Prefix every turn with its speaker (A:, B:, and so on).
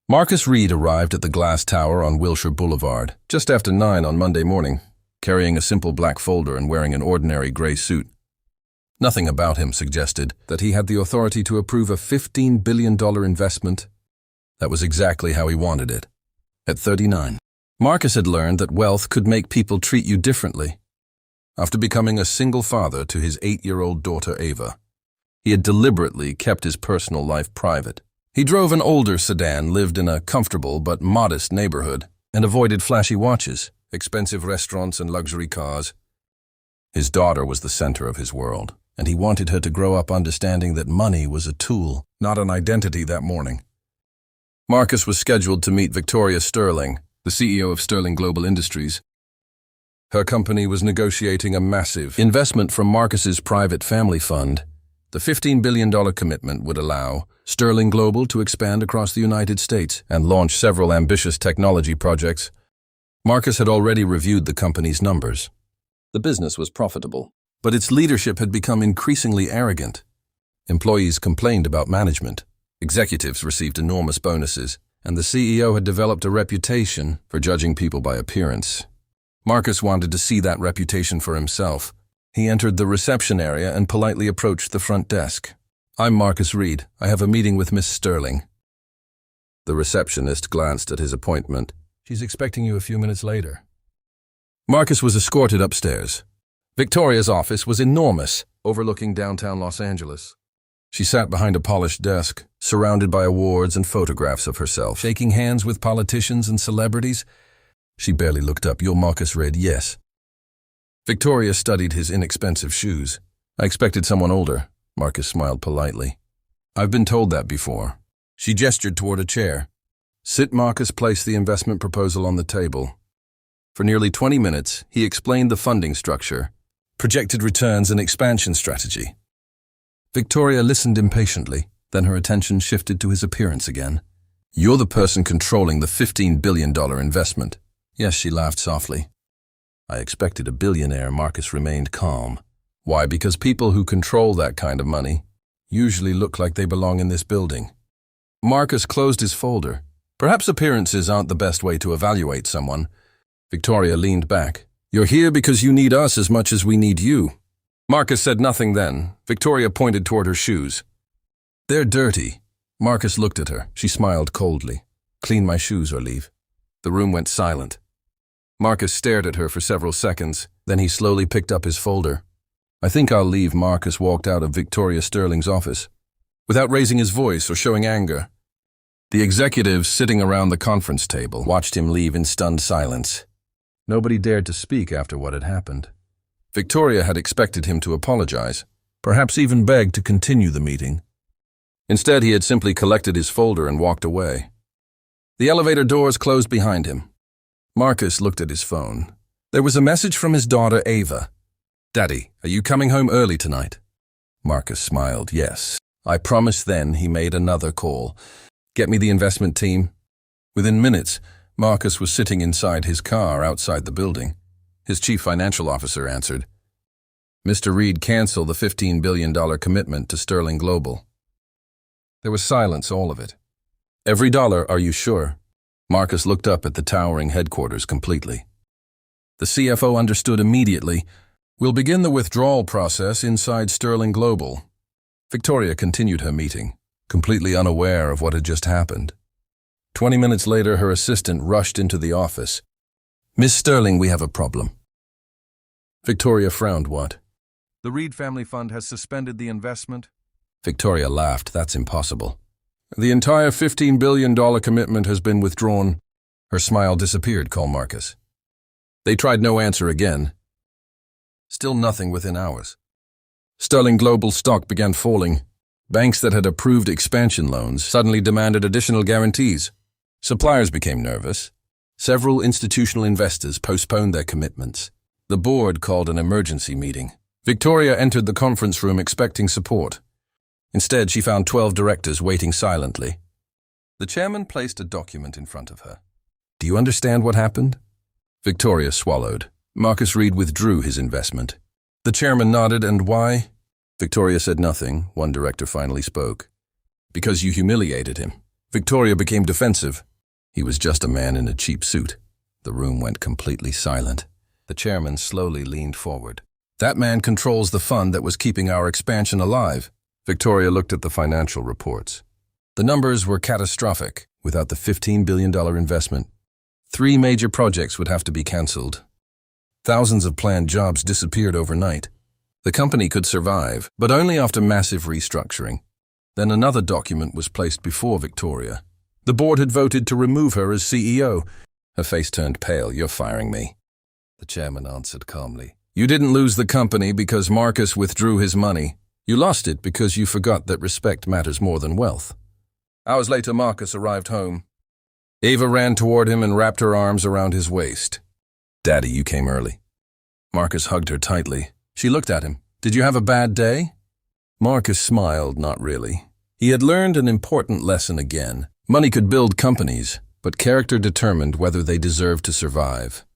A: Marcus Reed arrived at the glass tower on Wilshire Boulevard just after 9 on Monday morning, carrying a simple black folder and wearing an ordinary gray suit. Nothing about him suggested that he had the authority to approve a $15 billion investment. That was exactly how he wanted it. At 39, Marcus had learned that wealth could make people treat you differently. After becoming a single father to his 8-year-old daughter Ava, he had deliberately kept his personal life private. He drove an older sedan, lived in a comfortable but modest neighborhood, and avoided flashy watches, expensive restaurants, and luxury cars. His daughter was the center of his world, and he wanted her to grow up understanding that money was a tool, not an identity that morning. Marcus was scheduled to meet Victoria Sterling, the CEO of Sterling Global Industries. Her company was negotiating a massive investment from Marcus's private family fund. The $15 billion commitment would allow Sterling Global to expand across the United States and launch several ambitious technology projects. Marcus had already reviewed the company's numbers. The business was profitable, but its leadership had become increasingly arrogant. Employees complained about management. Executives received enormous bonuses, and the CEO had developed a reputation for judging people by appearance. Marcus wanted to see that reputation for himself. He entered the reception area and politely approached the front desk. "I'm Marcus Reed. I have a meeting with Miss Sterling." The receptionist glanced at his appointment. "She's expecting you a few minutes later." Marcus was escorted upstairs. Victoria's office was enormous, overlooking downtown Los Angeles. She sat behind a polished desk, surrounded by awards and photographs of herself, shaking hands with politicians and celebrities. She barely looked up. "You're Marcus Reed?" "Yes." Victoria studied his inexpensive shoes. "I expected someone older." Marcus smiled politely. "I've been told that before." She gestured toward a chair. "Sit." Marcus placed the investment proposal on the table. For nearly 20 minutes, he explained the funding structure, projected returns, and expansion strategy. Victoria listened impatiently, then her attention shifted to his appearance again. "You're the person controlling the $15 billion investment." "Yes," she laughed softly. "I expected a billionaire." Marcus remained calm. "Why? Because people who control that kind of money usually look like they belong in this building." Marcus closed his folder. Perhaps appearances aren't the best way to evaluate someone. Victoria leaned back. "You're here because you need us as much as we need you." Marcus said nothing then. Victoria pointed toward her shoes. "They're dirty." Marcus looked at her. She smiled coldly. "Clean my shoes or leave." The room went silent. Marcus stared at her for several seconds, then he slowly picked up his folder. "I think I'll leave." Marcus walked out of Victoria Sterling's office, without raising his voice or showing anger. The executives sitting around the conference table watched him leave in stunned silence. Nobody dared to speak after what had happened. Victoria had expected him to apologize, perhaps even beg to continue the meeting. Instead, he had simply collected his folder and walked away. The elevator doors closed behind him. Marcus looked at his phone. There was a message from his daughter Ava. "Daddy, are you coming home early tonight?" Marcus smiled. "Yes." "I promised." Then he made another call. "Get me the investment team." Within minutes, Marcus was sitting inside his car outside the building. His chief financial officer answered. "Mr. Reed, cancel the $15 billion commitment to Sterling Global." There was silence, all of it. "Every dollar, are you sure?" Marcus looked up at the towering headquarters completely. The CFO understood immediately. "We'll begin the withdrawal process inside Sterling Global." Victoria continued her meeting, completely unaware of what had just happened. 20 minutes later, her assistant rushed into the office. "Miss Sterling, we have a problem." Victoria frowned. "What?" "The Reed family fund has suspended the investment." Victoria laughed. "That's impossible." "The entire $15 billion commitment has been withdrawn." Her smile disappeared. "Call Marcus." They tried no answer again. Still nothing within hours. Sterling Global stock began falling. Banks that had approved expansion loans suddenly demanded additional guarantees. Suppliers became nervous. Several institutional investors postponed their commitments. The board called an emergency meeting. Victoria entered the conference room expecting support. Instead, she found 12 directors waiting silently. The chairman placed a document in front of her. "Do you understand what happened?" Victoria swallowed. Marcus Reed withdrew his investment. The chairman nodded. "And why?" Victoria said nothing. One director finally spoke. "Because you humiliated him." Victoria became defensive. He was just a man in a cheap suit. The room went completely silent. The chairman slowly leaned forward. That man controls the fund that was keeping our expansion alive. Victoria looked at the financial reports. The numbers were catastrophic. Without the $15 billion investment, 3 major projects would have to be cancelled. Thousands of planned jobs disappeared overnight. The company could survive, but only after massive restructuring. Then another document was placed before Victoria. The board had voted to remove her as CEO. Her face turned pale. "You're firing me." The chairman answered calmly. "You didn't lose the company because Marcus withdrew his money. You lost it because you forgot that respect matters more than wealth." Hours later, Marcus arrived home. Ava ran toward him and wrapped her arms around his waist. "Daddy, you came early." Marcus hugged her tightly. She looked at him. "Did you have a bad day?" Marcus smiled, not really. He had learned an important lesson again. Money could build companies, but character determined whether they deserved to survive.